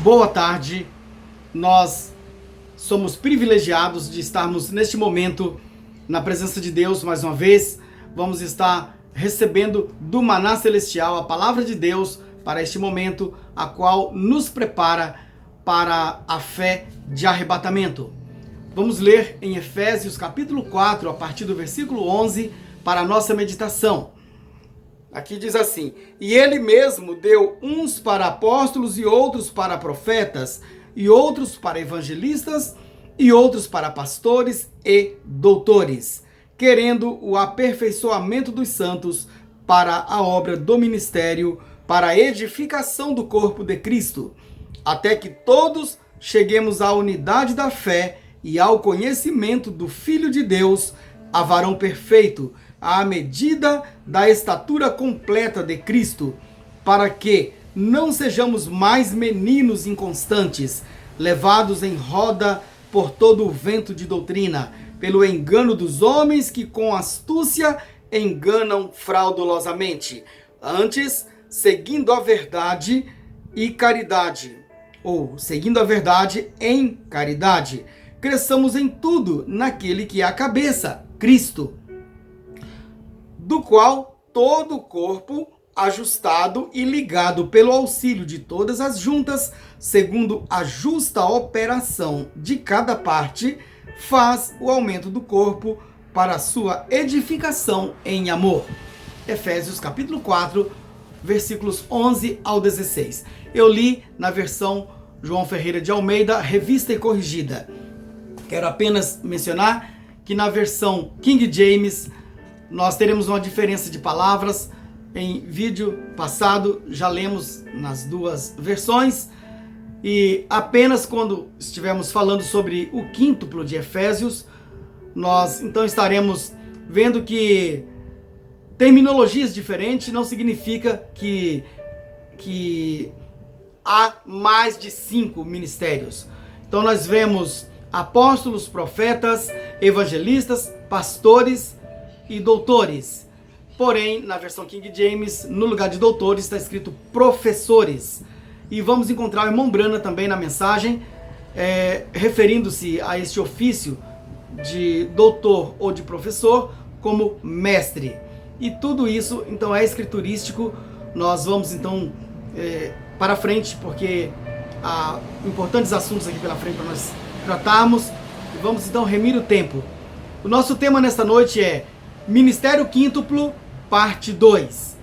Boa tarde, nós somos privilegiados de estarmos neste momento na presença de Deus mais uma vez. Vamos estar recebendo do maná celestial a palavra de Deus para este momento, a qual nos prepara para a fé de arrebatamento. Vamos ler em Efésios capítulo 4, a partir do versículo 11, para a nossa meditação. Aqui diz assim: e ele mesmo deu uns para apóstolos e outros para profetas, e outros para evangelistas, e outros para pastores e doutores, querendo o aperfeiçoamento dos santos para a obra do ministério, para a edificação do corpo de Cristo, até que todos cheguemos à unidade da fé e ao conhecimento do Filho de Deus, a varão perfeito, à medida da estatura completa de Cristo, para que não sejamos mais meninos inconstantes, levados em roda por todo o vento de doutrina, pelo engano dos homens que com astúcia enganam fraudulosamente. Antes, seguindo a verdade e caridade, ou seguindo a verdade em caridade, cresçamos em tudo naquele que é a cabeça, Cristo, do qual todo o corpo, ajustado e ligado pelo auxílio de todas as juntas, segundo a justa operação de cada parte, faz o aumento do corpo para a sua edificação em amor. Efésios capítulo 4, versículos 11 ao 16. Eu li na versão João Ferreira de Almeida, revista e corrigida. Quero apenas mencionar que na versão King James nós teremos uma diferença de palavras. Em vídeo passado já lemos nas duas versões, e apenas quando estivermos falando sobre o quíntuplo de Efésios, nós então estaremos vendo que terminologias diferentes não significa que há mais de 5 ministérios. Então nós vemos apóstolos, profetas, evangelistas, pastores e doutores. Porém, na versão King James, no lugar de doutores está escrito professores. E vamos encontrar o irmão Brana também na mensagem, referindo-se a este ofício de doutor ou de professor como mestre. E tudo isso então é escriturístico. Nós vamos então para frente, porque há importantes assuntos aqui pela frente para nós tratarmos. E vamos então remir o tempo. O nosso tema nesta noite é Ministério Quíntuplo, parte 2.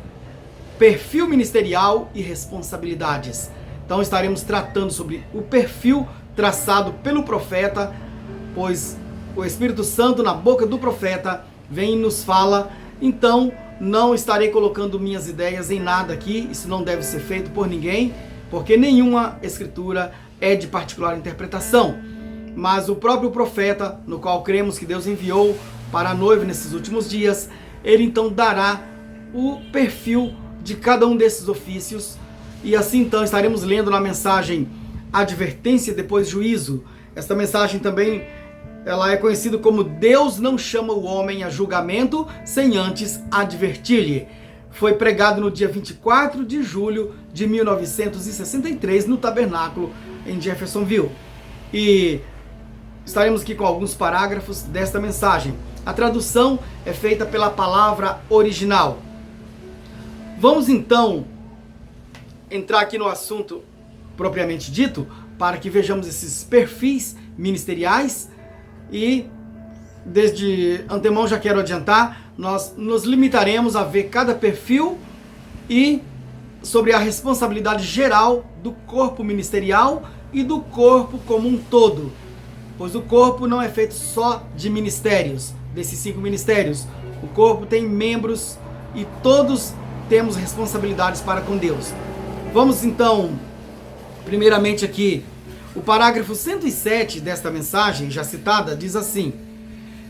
Perfil ministerial e responsabilidades. Então estaremos tratando sobre o perfil traçado pelo profeta, pois o Espírito Santo na boca do profeta vem e nos fala. Então não estarei colocando minhas ideias em nada aqui, isso não deve ser feito por ninguém, porque nenhuma escritura é de particular interpretação. Mas o próprio profeta, no qual cremos que Deus enviou para a noiva nesses últimos dias, ele então dará o perfil de cada um desses ofícios. E assim então estaremos lendo na mensagem Advertência depois Juízo. Esta mensagem também ela é conhecida como Deus não chama o homem a julgamento sem antes advertir-lhe. Foi pregado no dia 24 de julho de 1963 no Tabernáculo em Jeffersonville. E estaremos aqui com alguns parágrafos desta mensagem. A tradução é feita pela palavra original. Vamos então entrar aqui no assunto propriamente dito, para que vejamos esses perfis ministeriais. E desde antemão já quero adiantar, nós nos limitaremos a ver cada perfil e sobre a responsabilidade geral do corpo ministerial e do corpo como um todo. Pois o corpo não é feito só de ministérios, desses 5 ministérios. O corpo tem membros e todos temos responsabilidades para com Deus. Vamos então, primeiramente aqui, o parágrafo 107 desta mensagem, já citada, diz assim: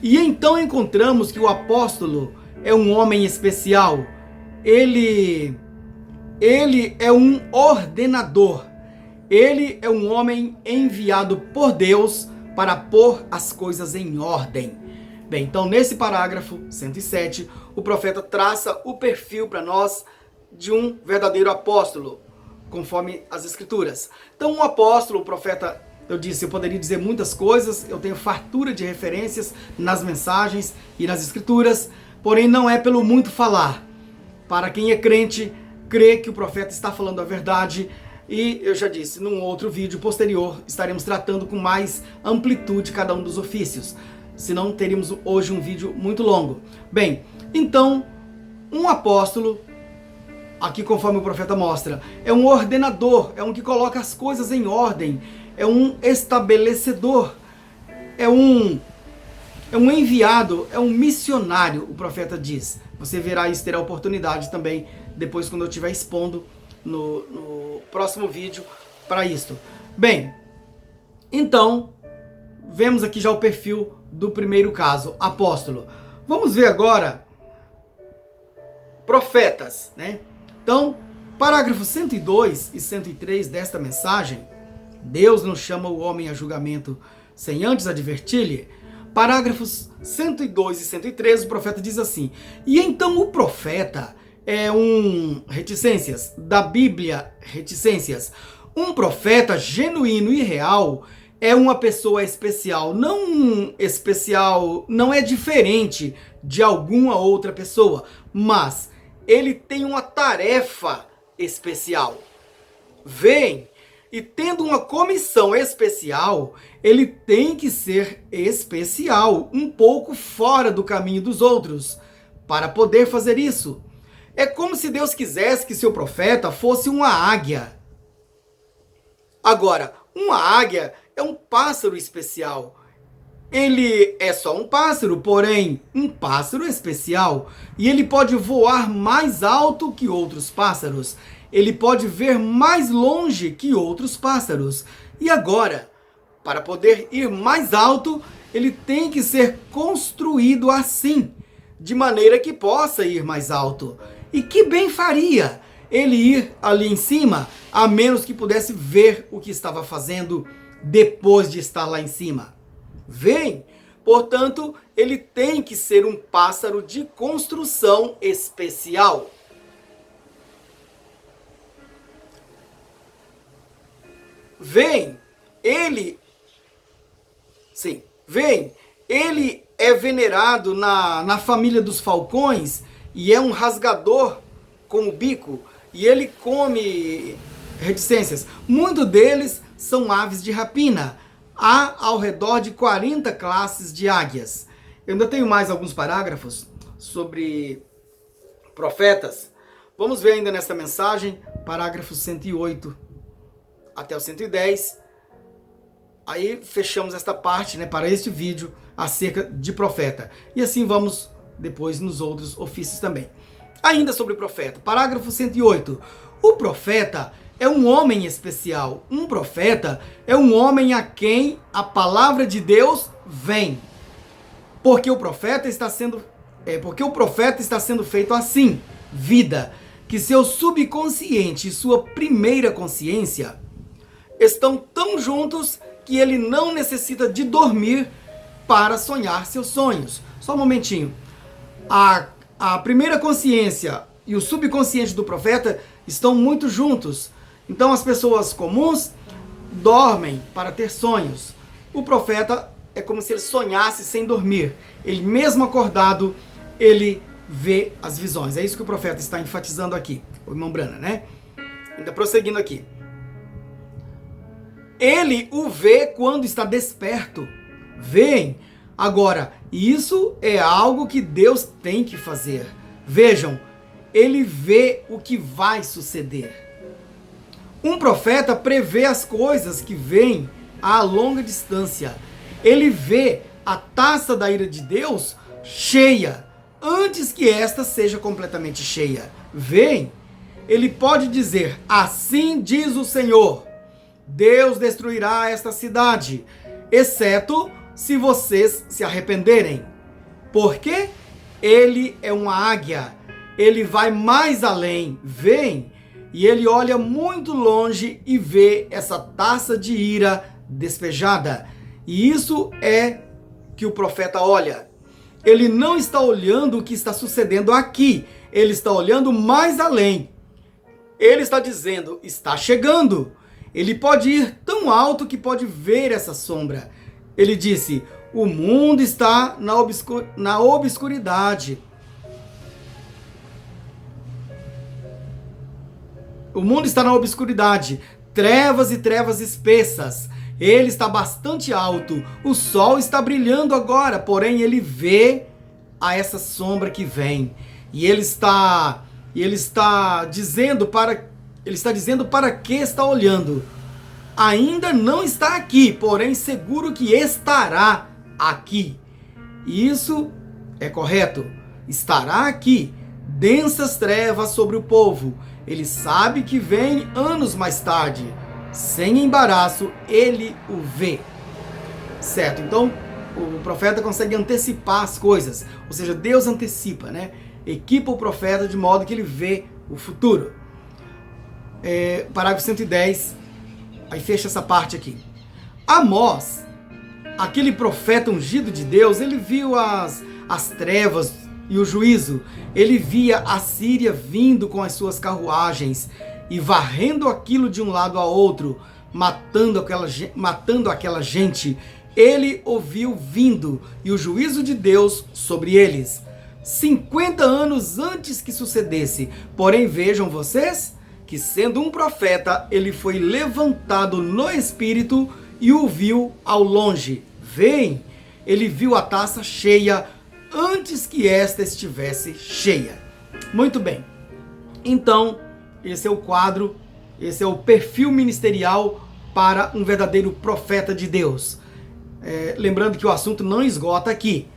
e então encontramos que o apóstolo é um homem especial. Ele é um ordenador. Ele é um homem enviado por Deus para pôr as coisas em ordem. Bem, então nesse parágrafo 107, o profeta traça o perfil para nós de um verdadeiro apóstolo. conforme as Escrituras. Então, um apóstolo, o profeta, eu poderia dizer muitas coisas, eu tenho fartura de referências nas mensagens e nas Escrituras, porém não é pelo muito falar. Para quem é crente, crê que o profeta está falando a verdade, e eu já disse, num outro vídeo posterior, estaremos tratando com mais amplitude cada um dos ofícios, senão teríamos hoje um vídeo muito longo. Bem, então, um apóstolo, aqui conforme o profeta mostra, é um ordenador, é um que coloca as coisas em ordem, é um estabelecedor, é um enviado, é um missionário, o profeta diz. Você verá isso, terá oportunidade também, depois quando eu estiver expondo no próximo vídeo para isto. Bem, então, vemos aqui já o perfil do primeiro caso, apóstolo. Vamos ver agora profetas, né? Então, parágrafos 102 e 103 desta mensagem, Deus não chama o homem a julgamento sem antes advertir-lhe. Parágrafos 102 e 103, o profeta diz assim: e então o profeta é reticências, da Bíblia, reticências. Um profeta genuíno e real é uma pessoa especial, não é diferente de alguma outra pessoa, mas ele tem uma tarefa especial. Vem, e tendo uma comissão especial, ele tem que ser especial, um pouco fora do caminho dos outros, para poder fazer isso. É como se Deus quisesse que seu profeta fosse uma águia. Agora, uma águia é um pássaro especial. Ele é só um pássaro, porém, um pássaro especial. E ele pode voar mais alto que outros pássaros. Ele pode ver mais longe que outros pássaros. E agora, para poder ir mais alto, ele tem que ser construído assim, de maneira que possa ir mais alto. E que bem faria ele ir ali em cima, a menos que pudesse ver o que estava fazendo depois de estar lá em cima. Vem, portanto, ele tem que ser um pássaro de construção especial. Vem, ele é venerado na família dos falcões e é um rasgador com o bico, e ele come reticências. Muitos deles são aves de rapina. Há ao redor de 40 classes de águias. Eu ainda tenho mais alguns parágrafos sobre profetas. Vamos ver ainda nesta mensagem, parágrafos 108 até o 110. Aí fechamos esta parte, né, para este vídeo acerca de profeta. E assim vamos depois nos outros ofícios também. Ainda sobre o profeta, parágrafo 108. O profeta é um homem especial. Um profeta é um homem a quem a palavra de Deus vem. Porque o profeta está sendo feito assim, vida, que seu subconsciente e sua primeira consciência estão tão juntos que ele não necessita de dormir para sonhar seus sonhos. Só um momentinho. A primeira consciência e o subconsciente do profeta estão muito juntos. Então as pessoas comuns dormem para ter sonhos. O profeta é como se ele sonhasse sem dormir. Ele mesmo acordado, ele vê as visões. É isso que o profeta está enfatizando aqui, o irmão Brana, né? Ainda prosseguindo aqui. Ele o vê quando está desperto. Vem. Agora, isso é algo que Deus tem que fazer. Vejam, ele vê o que vai suceder. Um profeta prevê as coisas que vêm a longa distância. Ele vê a taça da ira de Deus cheia, antes que esta seja completamente cheia. Vem, ele pode dizer, assim diz o Senhor, Deus destruirá esta cidade, exceto se vocês se arrependerem. Porque ele é uma águia, ele vai mais além, vem, e ele olha muito longe e vê essa taça de ira despejada. E isso é que o profeta olha. Ele não está olhando o que está sucedendo aqui, ele está olhando mais além. Ele está dizendo, está chegando. Ele pode ir tão alto que pode ver essa sombra. Ele disse, o mundo está na obscuridade. O mundo está na obscuridade, trevas e trevas espessas. Ele está bastante alto. O sol está brilhando agora, porém ele vê a essa sombra que vem. E ele está dizendo para que está olhando. Ainda não está aqui, porém seguro que estará aqui. E isso é correto. Estará aqui. Densas trevas sobre o povo. Ele sabe que vem anos mais tarde. Sem embaraço, ele o vê. Certo? Então, o profeta consegue antecipar as coisas. Ou seja, Deus antecipa, né? Equipa o profeta de modo que ele vê o futuro. Parágrafo 110. Aí fecha essa parte aqui. Amós, aquele profeta ungido de Deus, ele viu as trevas e o juízo. Ele via a Síria vindo com as suas carruagens e varrendo aquilo de um lado a outro, matando aquela gente. Ele ouviu vindo e o juízo de Deus sobre eles. 50 anos antes que sucedesse. Porém, vejam vocês que, sendo um profeta, ele foi levantado no espírito e o viu ao longe. Vem, ele viu a taça cheia antes que esta estivesse cheia. Muito bem. Então, esse é o quadro, esse é o perfil ministerial para um verdadeiro profeta de Deus. Lembrando que o assunto não esgota aqui,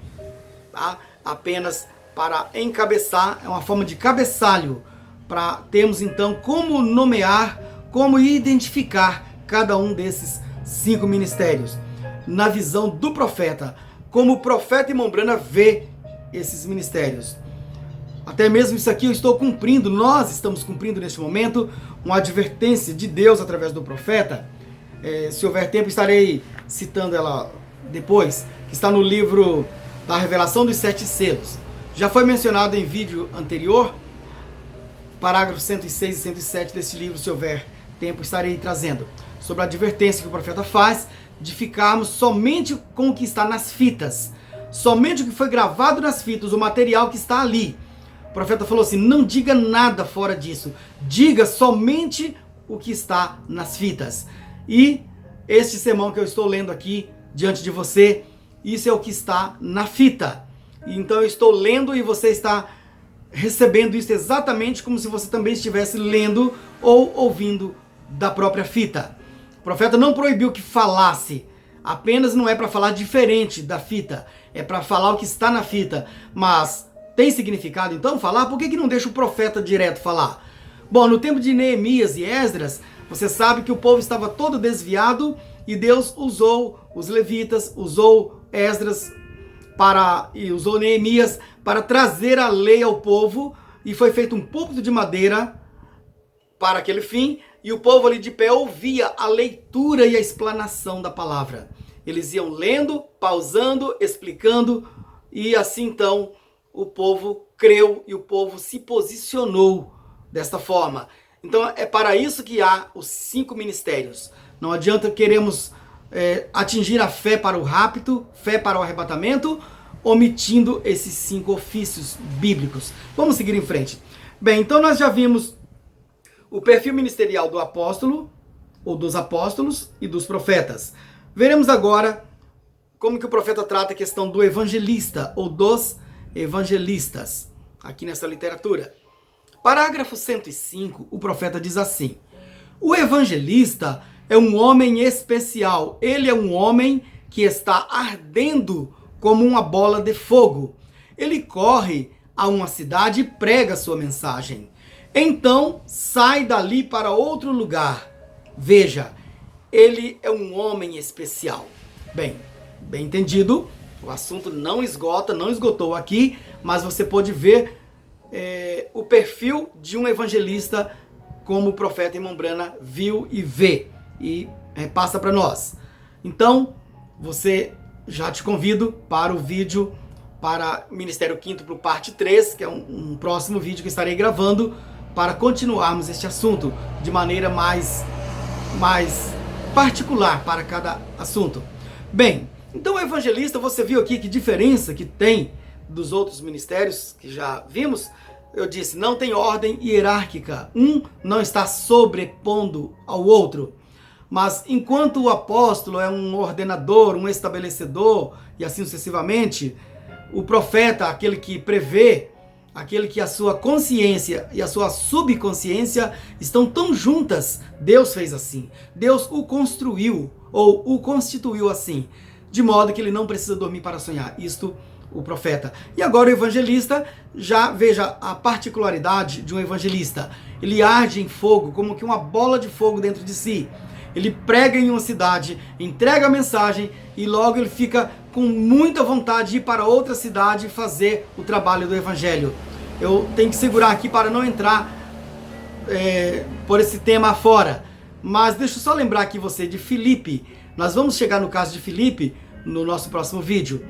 tá? Apenas para encabeçar, é uma forma de cabeçalho, para termos então como nomear, como identificar cada um desses 5 ministérios. Na visão do profeta, como o profeta Imam Brana vê esses ministérios. Até mesmo isso aqui eu estou cumprindo, nós estamos cumprindo neste momento, uma advertência de Deus através do profeta. Se houver tempo estarei citando ela depois, que está no livro da Revelação dos 7 Selos. Já foi mencionado em vídeo anterior, parágrafos 106 e 107 desse livro, se houver tempo estarei trazendo, sobre a advertência que o profeta faz de ficarmos somente com o que está nas fitas, somente o que foi gravado nas fitas, o material que está ali. O profeta falou assim, não diga nada fora disso, diga somente o que está nas fitas. E este sermão que eu estou lendo aqui diante de você, isso é o que está na fita. Então eu estou lendo e você está recebendo isso exatamente como se você também estivesse lendo ou ouvindo da própria fita. O profeta não proibiu que falasse, apenas não é para falar diferente da fita, é para falar o que está na fita. Mas tem significado então falar? Por que não deixa o profeta direto falar? Bom, no tempo de Neemias e Esdras, você sabe que o povo estava todo desviado e Deus usou os levitas, usou Esdras e usou Neemias para trazer a lei ao povo, e foi feito um púlpito de madeira para aquele fim, e o povo ali de pé ouvia a leitura e a explanação da palavra. Eles iam lendo, pausando, explicando, e assim então o povo creu e o povo se posicionou desta forma. Então é para isso que há os 5 ministérios. Não adianta queremos atingir a fé para o rapto, fé para o arrebatamento, omitindo esses 5 ofícios bíblicos. Vamos seguir em frente. Bem, então nós já vimos o perfil ministerial do apóstolo, ou dos apóstolos e dos profetas. Veremos agora como que o profeta trata a questão do evangelista, ou dos evangelistas, aqui nessa literatura. Parágrafo 105, o profeta diz assim: o evangelista é um homem especial. Ele é um homem que está ardendo como uma bola de fogo. Ele corre a uma cidade e prega sua mensagem. Então sai dali para outro lugar. Veja, ele é um homem especial. Bem entendido, o assunto não esgotou aqui, mas você pode ver o perfil de um evangelista como o profeta Imam Brana viu e vê e repassa para nós. Então, já te convido para o vídeo para Ministério Quíntuplo parte 3, que é um próximo vídeo que estarei gravando para continuarmos este assunto de maneira mais particular para cada assunto. Bem, então o evangelista, você viu aqui que diferença que tem dos outros ministérios que já vimos? Eu disse, não tem ordem hierárquica. Um não está sobrepondo ao outro. Mas enquanto o apóstolo é um ordenador, um estabelecedor e assim sucessivamente, o profeta, aquele que prevê, aquele que a sua consciência e a sua subconsciência estão tão juntas, Deus fez assim. Deus o construiu ou o constituiu assim, de modo que ele não precisa dormir para sonhar. Isto o profeta. E agora o evangelista, já veja a particularidade de um evangelista. Ele arde em fogo, como que uma bola de fogo dentro de si. Ele prega em uma cidade, entrega a mensagem e logo ele fica com muita vontade de ir para outra cidade e fazer o trabalho do evangelho. Eu tenho que segurar aqui para não entrar por esse tema afora. Mas deixa eu só lembrar aqui você de Filipe. Nós vamos chegar no caso de Filipe no nosso próximo vídeo.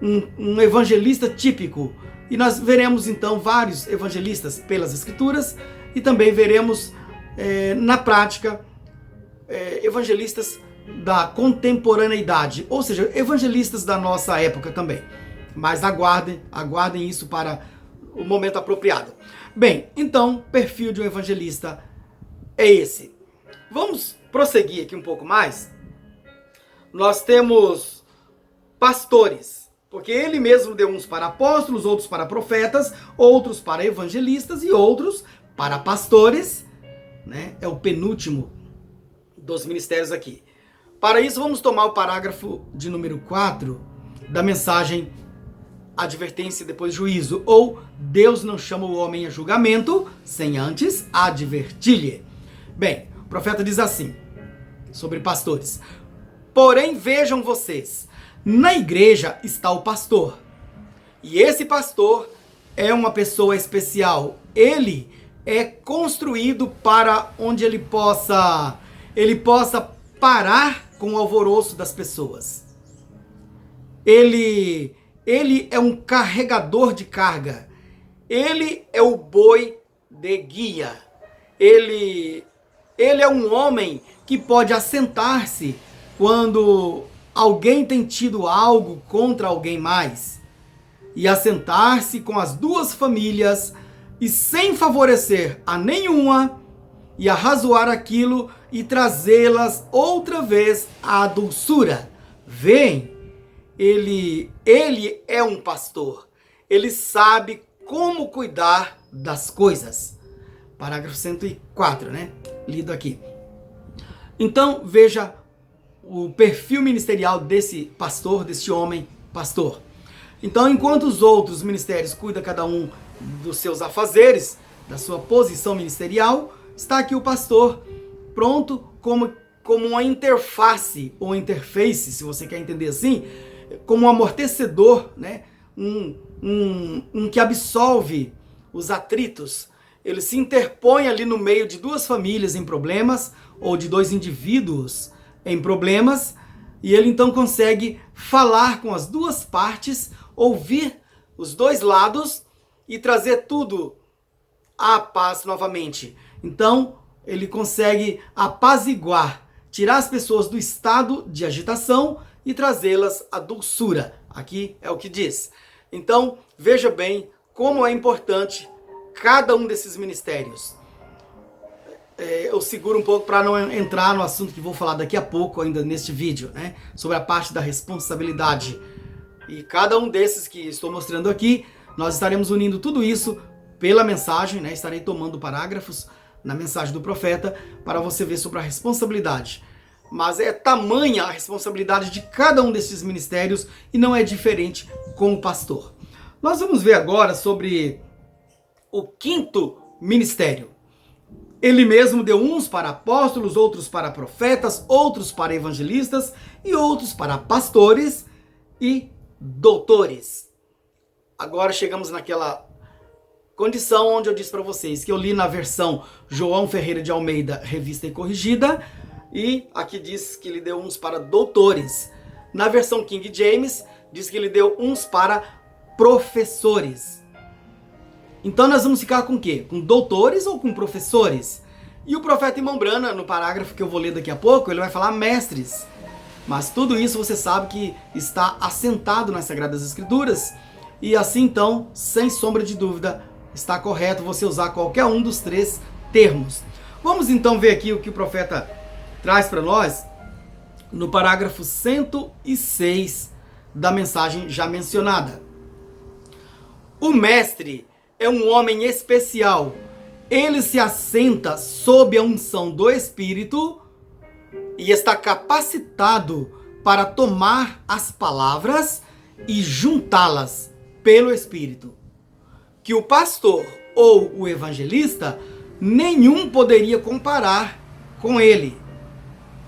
Um evangelista típico. E nós veremos então vários evangelistas pelas escrituras e também veremos na prática evangelistas da contemporaneidade, ou seja, evangelistas da nossa época também. Mas aguardem isso para o momento apropriado. Bem, então, perfil de um evangelista é esse. Vamos prosseguir aqui um pouco mais. Nós temos pastores, porque ele mesmo deu uns para apóstolos, outros para profetas, outros para evangelistas e outros para pastores, né? É o penúltimo dos ministérios aqui. Para isso, vamos tomar o parágrafo de número 4 da mensagem Advertência e depois Juízo, ou Deus não chama o homem a julgamento sem antes advertir-lhe. Bem, o profeta diz assim, sobre pastores: porém vejam vocês, na igreja está o pastor, e esse pastor é uma pessoa especial. Ele é construído para onde ele possa parar com o alvoroço das pessoas. Ele é um carregador de carga. Ele é o boi de guia. Ele é um homem que pode assentar-se quando alguém tem tido algo contra alguém mais, e assentar-se com as duas famílias e sem favorecer a nenhuma, e arrazoar aquilo e trazê-las outra vez à dulçura. Vem, ele é um pastor. Ele sabe como cuidar das coisas. Parágrafo 104, né? Lido aqui. Então, veja o perfil ministerial desse pastor, desse homem pastor. Então, enquanto os outros ministérios cuidam cada um dos seus afazeres, da sua posição ministerial, está aqui o pastor, pronto como uma interface, ou interface, se você quer entender assim, como um amortecedor, né? Um que absolve os atritos. Ele se interpõe ali no meio de duas famílias em problemas, ou de dois indivíduos em problemas, e ele então consegue falar com as duas partes, ouvir os dois lados e trazer tudo à paz novamente. Então, ele consegue apaziguar, tirar as pessoas do estado de agitação e trazê-las à dulçura. Aqui é o que diz. Então, veja bem como é importante cada um desses ministérios. Eu seguro um pouco para não entrar no assunto que vou falar daqui a pouco, ainda neste vídeo, né? Sobre a parte da responsabilidade. E cada um desses que estou mostrando aqui, nós estaremos unindo tudo isso pela mensagem, né? Estarei tomando parágrafos na mensagem do profeta para você ver sobre a responsabilidade. Mas é tamanha a responsabilidade de cada um desses ministérios e não é diferente com o pastor. Nós vamos ver agora sobre o quinto ministério. Ele mesmo deu uns para apóstolos, outros para profetas, outros para evangelistas e outros para pastores e doutores. Agora chegamos naquela condição onde eu disse para vocês que eu li na versão João Ferreira de Almeida, revista e corrigida, e aqui diz que ele deu uns para doutores. Na versão King James, diz que ele deu uns para professores. Então nós vamos ficar com o quê? Com doutores ou com professores? E o profeta Imambrana, no parágrafo que eu vou ler daqui a pouco, ele vai falar mestres. Mas tudo isso você sabe que está assentado nas Sagradas Escrituras. E assim então, sem sombra de dúvida, está correto você usar qualquer um dos três termos. Vamos então ver aqui o que o profeta traz para nós no parágrafo 106 da mensagem já mencionada. O mestre é um homem especial. Ele se assenta sob a unção do Espírito e está capacitado para tomar as palavras e juntá-las pelo Espírito. Que o pastor ou o evangelista, nenhum poderia comparar com ele.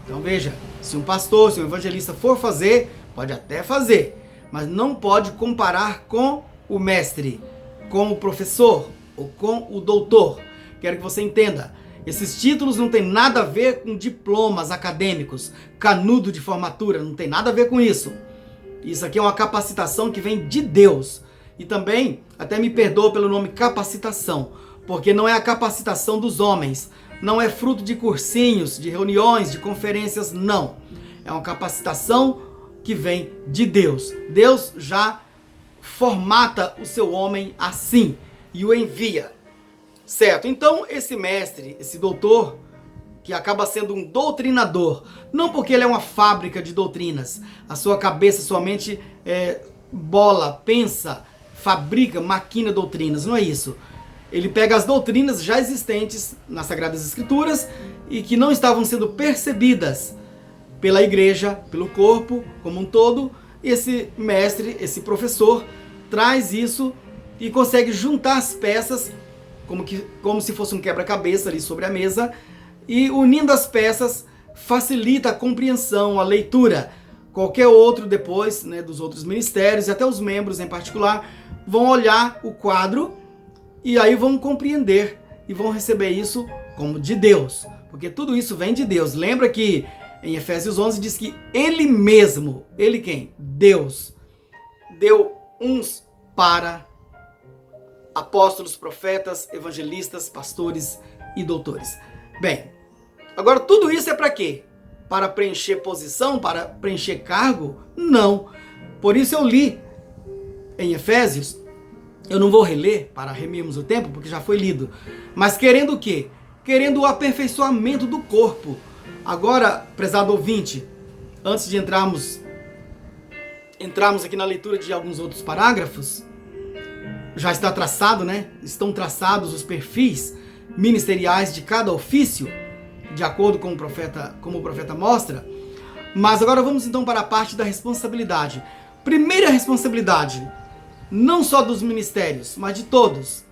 Então veja, se um pastor, se um evangelista for fazer, pode até fazer, mas não pode comparar com o mestre, com o professor ou com o doutor. Quero que você entenda, esses títulos não tem nada a ver com diplomas acadêmicos, canudo de formatura, não tem nada a ver com isso. Isso aqui é uma capacitação que vem de Deus. E também, até me perdoa pelo nome capacitação, porque não é a capacitação dos homens, não é fruto de cursinhos, de reuniões, de conferências, não. É uma capacitação que vem de Deus. Deus já formata o seu homem assim e o envia. Certo? Então, esse mestre, esse doutor, que acaba sendo um doutrinador, não porque ele é uma fábrica de doutrinas, a sua cabeça, sua mente bola, pensa, fabrica, maquina doutrinas, não é isso. Ele pega as doutrinas já existentes nas Sagradas Escrituras e que não estavam sendo percebidas pela igreja, pelo corpo como um todo. Esse mestre, esse professor, traz isso e consegue juntar as peças como se fosse um quebra-cabeça ali sobre a mesa, e unindo as peças facilita a compreensão, a leitura. Qualquer outro depois, né, dos outros ministérios e até os membros em particular vão olhar o quadro e aí vão compreender e vão receber isso como de Deus, porque tudo isso vem de Deus. Lembra que em Efésios 11 diz que ele mesmo, ele quem? Deus, deu uns para apóstolos, profetas, evangelistas, pastores e doutores. Bem, agora tudo isso é para quê? Para preencher posição? Para preencher cargo? Não. Por isso eu li em Efésios, eu não vou reler para remirmos o tempo, porque já foi lido, mas querendo o quê? Querendo o aperfeiçoamento do corpo. Agora, prezado ouvinte, antes de entrarmos aqui na leitura de alguns outros parágrafos, já está traçado, né? Estão traçados os perfis ministeriais de cada ofício, de acordo com como o profeta mostra. Mas agora vamos então para a parte da responsabilidade. Primeira responsabilidade, não só dos ministérios, mas de todos.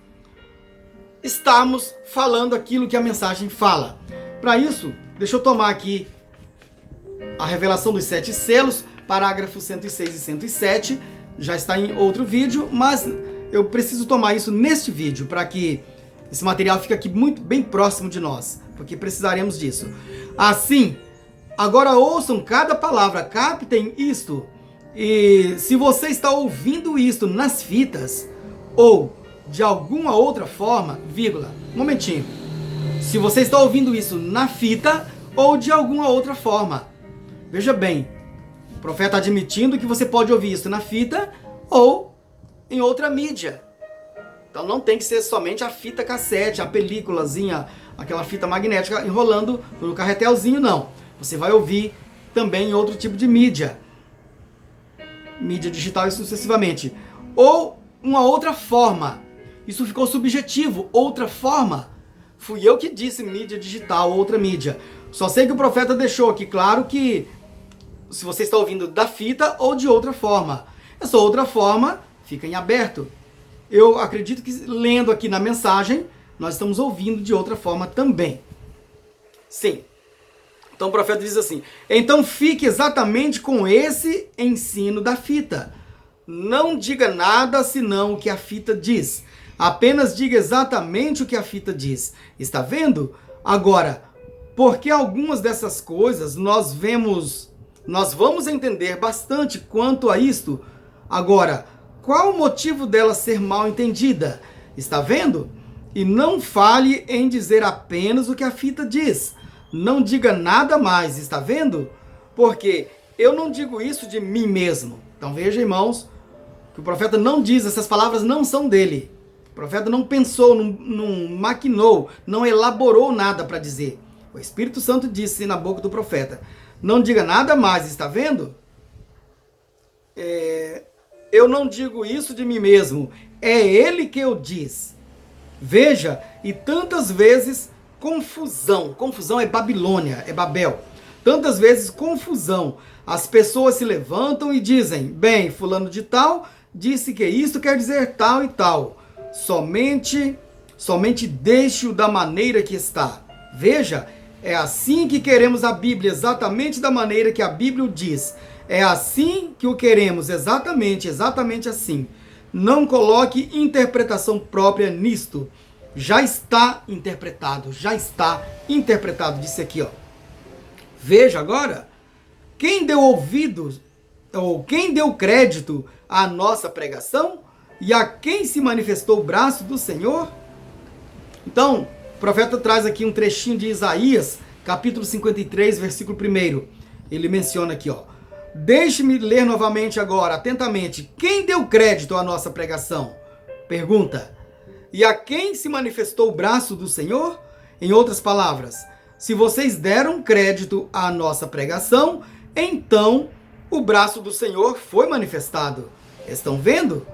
Estamos falando aquilo que a mensagem fala. Para isso, deixa eu tomar aqui a revelação dos 7 selos, parágrafos 106 e 107. Já está em outro vídeo, mas eu preciso tomar isso neste vídeo para que esse material fique aqui bem próximo de nós, porque precisaremos disso. Assim, agora ouçam cada palavra, captem isto. E se você está ouvindo isto nas fitas ou de alguma outra forma, vírgula, um momentinho. Se você está ouvindo isso na fita ou de alguma outra forma, veja bem, o profeta admitindo que você pode ouvir isso na fita ou em outra mídia. Então não tem que ser somente a fita cassete, a peliculazinha, aquela fita magnética enrolando no carretelzinho, não. Você vai ouvir também em outro tipo de mídia. Mídia digital e sucessivamente. Ou uma outra forma. Isso ficou subjetivo, outra forma. Fui eu que disse mídia digital, outra mídia. Só sei que o profeta deixou aqui claro que se você está ouvindo da fita ou de outra forma. Essa outra forma fica em aberto. Eu acredito que lendo aqui na mensagem, nós estamos ouvindo de outra forma também. Sim. Então o profeta diz assim: então fique exatamente com esse ensino da fita. Não diga nada senão o que a fita diz. Apenas diga exatamente o que a fita diz. Está vendo? Agora, porque algumas dessas coisas nós vamos entender bastante quanto a isto. Agora, qual o motivo dela ser mal entendida? Está vendo? E não fale em dizer apenas o que a fita diz. Não diga nada mais, está vendo? Porque eu não digo isso de mim mesmo. Então veja, irmãos, que o profeta não diz, essas palavras não são dele. O profeta não pensou, não maquinou, não elaborou nada para dizer. O Espírito Santo disse na boca do profeta. Não diga nada mais, está vendo? Eu não digo isso de mim mesmo. É ele que eu diz. Veja, e tantas vezes confusão. Confusão é Babilônia, é Babel. Tantas vezes confusão. As pessoas se levantam e dizem, bem, fulano de tal disse que isso quer dizer tal e tal. Somente deixe-o da maneira que está. Veja, é assim que queremos a Bíblia, exatamente da maneira que a Bíblia diz. É assim que o queremos, exatamente assim. Não coloque interpretação própria nisto. Já está interpretado, disse aqui, ó. Veja agora, quem deu ouvidos, ou quem deu crédito à nossa pregação e a quem se manifestou o braço do Senhor? Então, o profeta traz aqui um trechinho de Isaías, capítulo 53, versículo 1. Ele menciona aqui, ó. Deixe-me ler novamente agora, atentamente. Quem deu crédito à nossa pregação? Pergunta. E a quem se manifestou o braço do Senhor? Em outras palavras, se vocês deram crédito à nossa pregação, então o braço do Senhor foi manifestado. Estão vendo?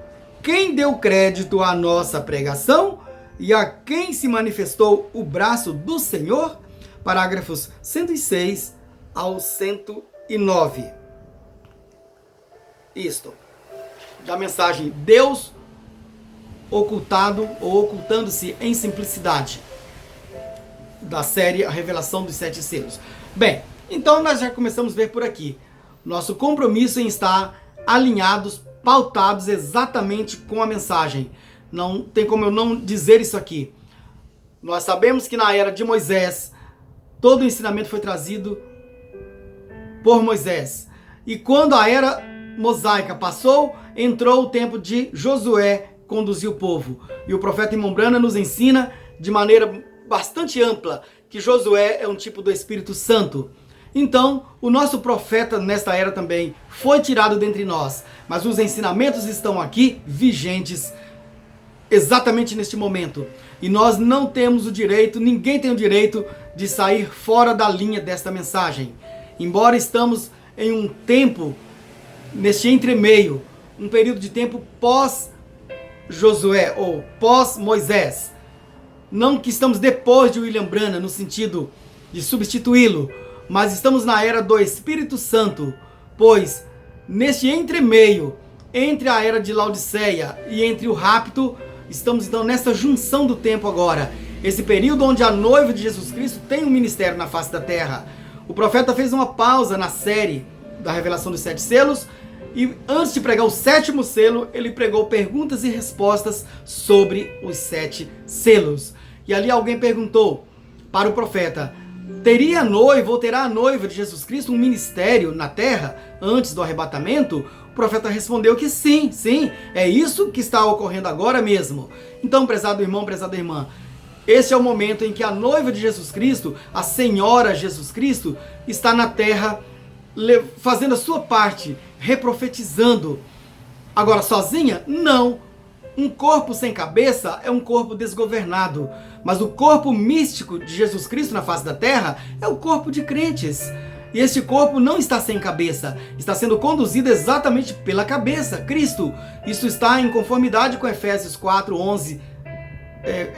Quem deu crédito à nossa pregação e a quem se manifestou o braço do Senhor? Parágrafos 106 ao 109. Isto, da mensagem Deus ocultado ou ocultando-se em simplicidade, da série A Revelação dos Sete Selos. Bem, então nós já começamos a ver por aqui. Nosso compromisso em estar alinhados, pautados exatamente com a mensagem. Não tem como eu não dizer isso aqui. Nós sabemos que na era de Moisés, todo o ensinamento foi trazido por Moisés. E quando a era mosaica passou, entrou o tempo de Josué conduzir o povo. E o profeta em Mombrana nos ensina de maneira bastante ampla que Josué é um tipo do Espírito Santo. Então, o nosso profeta nesta era também foi tirado dentre nós, mas os ensinamentos estão aqui vigentes exatamente neste momento. E nós não temos o direito, ninguém tem o direito de sair fora da linha desta mensagem. Embora estamos em um tempo, neste entremeio, um período de tempo pós-Josué ou pós-Moisés. Não que estamos depois de William Branham no sentido de substituí-lo, mas estamos na era do Espírito Santo, pois neste entremeio, entre a era de Laodiceia e entre o rapto, estamos então nessa junção do tempo agora. Esse período onde a noiva de Jesus Cristo tem um ministério na face da terra. O profeta fez uma pausa na série da Revelação dos Sete Selos e antes de pregar o sétimo selo, ele pregou perguntas e respostas sobre os sete selos. E ali alguém perguntou para o profeta, teria a noiva ou terá a noiva de Jesus Cristo um ministério na terra antes do arrebatamento? O profeta respondeu que sim, é isso que está ocorrendo agora mesmo. Então, prezado irmão, prezada irmã, esse é o momento em que a noiva de Jesus Cristo, a Senhora Jesus Cristo, está na terra fazendo a sua parte, reprofetizando. Agora, sozinha? Não. Um corpo sem cabeça é um corpo desgovernado, mas o corpo místico de Jesus Cristo na face da terra é o corpo de crentes. E este corpo não está sem cabeça, está sendo conduzido exatamente pela cabeça, Cristo. Isso está em conformidade com Efésios 4, 11,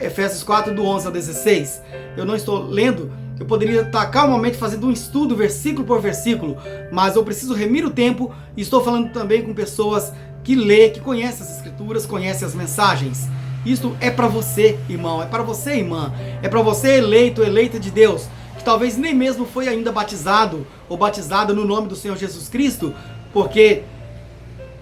Efésios 4, do 11 ao 16. Eu não estou lendo, eu poderia estar calmamente fazendo um estudo versículo por versículo, mas eu preciso remir o tempo e estou falando também com pessoas que lê, que conhece as escrituras, conhece as mensagens. Isto é para você, irmão, é para você, irmã, é para você, eleito, eleita de Deus, que talvez nem mesmo foi ainda batizado ou batizada no nome do Senhor Jesus Cristo, porque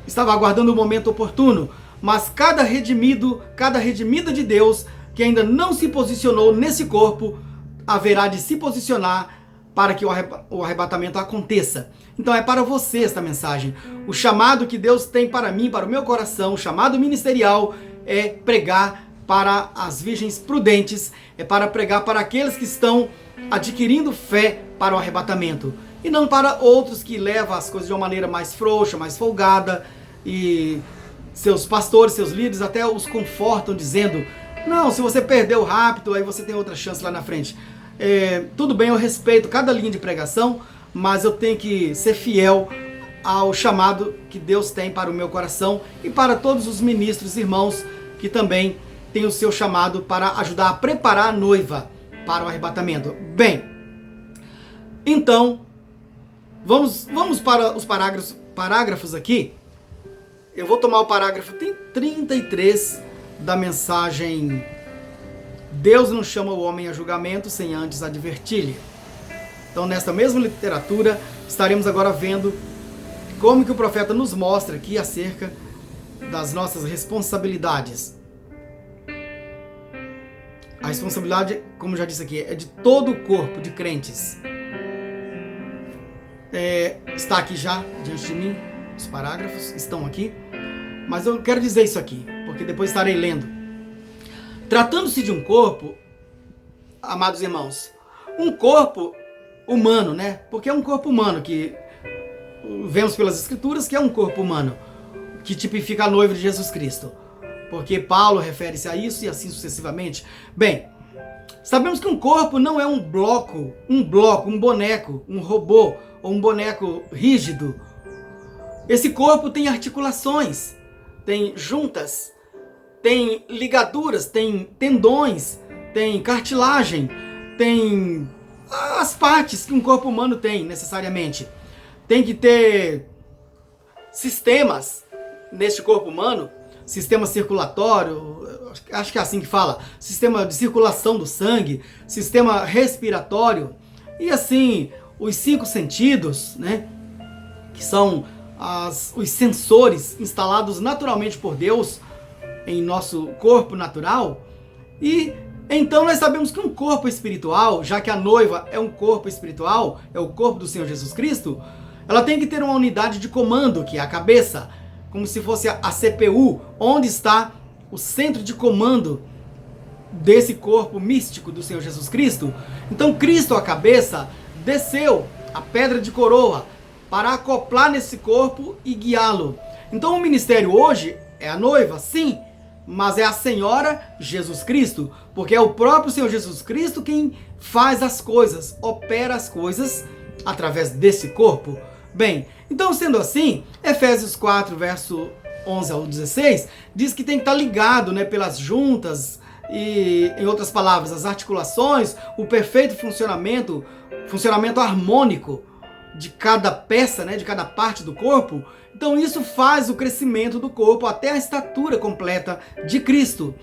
estava aguardando o momento oportuno, mas cada redimido, cada redimida de Deus que ainda não se posicionou nesse corpo, haverá de se posicionar para que o arrebatamento aconteça. Então é para você esta mensagem. O chamado que Deus tem para mim, para o meu coração, o chamado ministerial é pregar para as virgens prudentes, é para pregar para aqueles que estão adquirindo fé para o arrebatamento, e não para outros que levam as coisas de uma maneira mais frouxa, mais folgada, e seus pastores, seus líderes até os confortam dizendo: não, se você perdeu o rapto, aí você tem outra chance lá na frente. Tudo bem, eu respeito cada linha de pregação, mas eu tenho que ser fiel ao chamado que Deus tem para o meu coração e para todos os ministros e irmãos que também têm o seu chamado para ajudar a preparar a noiva para o arrebatamento. Bem, então, vamos para os parágrafos aqui. Eu vou tomar o parágrafo 33 da mensagem Deus não chama o homem a julgamento sem antes advertir-lhe. Então, nesta mesma literatura, estaremos agora vendo como que o profeta nos mostra aqui acerca das nossas responsabilidades. A responsabilidade, como já disse aqui, é de todo o corpo de crentes. Está aqui já diante de mim, os parágrafos estão aqui, mas eu quero dizer isso aqui, porque depois estarei lendo. Tratando-se de um corpo, amados irmãos, um corpo humano, né? Porque é um corpo humano que vemos pelas escrituras que é um corpo humano, que tipifica a noiva de Jesus Cristo. Porque Paulo refere-se a isso e assim sucessivamente. Bem, sabemos que um corpo não é um bloco, um boneco, um robô ou um boneco rígido. Esse corpo tem articulações, tem juntas, tem ligaduras, tem tendões, tem cartilagem, tem as partes que um corpo humano tem necessariamente. Tem que ter sistemas neste corpo humano, sistema circulatório, acho que é assim que fala, sistema de circulação do sangue, sistema respiratório, e assim, os 5 sentidos, né, que são os sensores instalados naturalmente por Deus em nosso corpo natural. E então nós sabemos que um corpo espiritual, já que a noiva é um corpo espiritual, é o corpo do Senhor Jesus Cristo, ela tem que ter uma unidade de comando, que é a cabeça, como se fosse a CPU, onde está o centro de comando desse corpo místico do Senhor Jesus Cristo. Então Cristo, a cabeça, desceu a pedra de coroa para acoplar nesse corpo e guiá-lo. Então o ministério hoje é a noiva, sim, mas é a Senhora Jesus Cristo, porque é o próprio Senhor Jesus Cristo quem faz as coisas, opera as coisas através desse corpo. Bem, então sendo assim, Efésios 4, verso 11 ao 16, diz que tem que estar ligado, né, pelas juntas e, em outras palavras, as articulações, o perfeito funcionamento harmônico de cada peça, né, de cada parte do corpo. Então isso faz o crescimento do corpo até a estatura completa de Cristo.